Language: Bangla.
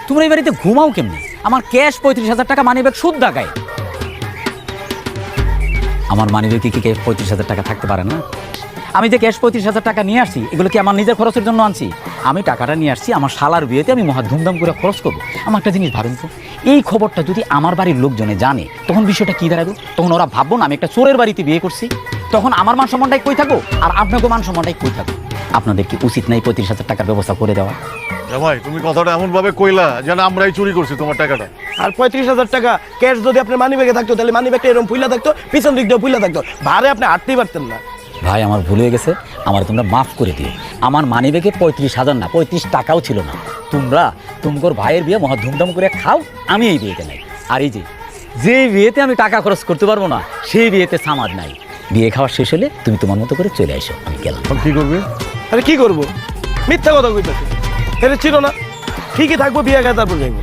তোমরা এই বাড়িতে ঘুমাও কেমনি? আমার ক্যাশ 35,000 টাকা মানিব্যাগ সুদ ডাকায়। আমার মানিব্যাগে কি ক্যাশ 35,000 টাকা থাকতে পারে না? আমি যে ক্যাশ 35,000 টাকা নিয়ে আসছি, এগুলো কি আমার নিজের খরচের জন্য আনছি? আমি টাকাটা নিয়ে আসছি আমার শালার বিয়েতে আমি মহা ধুমধাম করে খরচ করবো। আমার একটা জিনিস ভাবুন তো, এই খবরটা যদি আমার বাড়ির লোকজনে জানে, তখন বিষয়টা কী দাঁড়াবে? তখন ওরা ভাববো না আমি একটা চোরের বাড়িতে বিয়ে করছি। তখন আমার মান সম্মানটাই কই থাকবো, আর আপনাকে মান সম্মানটাই কই থাকবো। আপনাদের কি উচিত নাই 35,000 টাকার ব্যবস্থা করে দেওয়া? জামাই তুমি কথাটা এমন ভাবে কইলা যেন আমরাই চুরি করছি তোমার টাকাটা। আর 35,000 টাকা ক্যাশ যদি আপনার মানি ব্যাগে থাকতো, তাহলে মানি ব্যাগটা এরকম ফুইলা থাকতো, পিছন দিক দিয়ে ফুইলা থাকতো, ভারে আপনি হাঁটতেই পারতেন না। ভাই আমার ভুল হয়ে গেছে, আমার তোমরা মাফ করে দিও। আমার মানিব্যাগে 35,000 না 35 টাকাও ছিল না। তোমরা তোমার ভাইয়ের বিয়ে মহা ধুমধাম করে খাও, আমি এই বিয়েতে নাই। আর এই যে বিয়েতে আমি টাকা খরচ করতে পারবো না, সেই বিয়েতে সামাদ নাই। বিয়ে খাওয়া শেষ হলে তুমি তোমার মতো করে চলে আসো, আমি গেলাম। এখন কি করবে? আরে কি করবো? মিথ্যা কথা কইতেছে, এটা ছিল না। ঠিকই থাকবো, বিয়ে খায় তারপর যাইবো।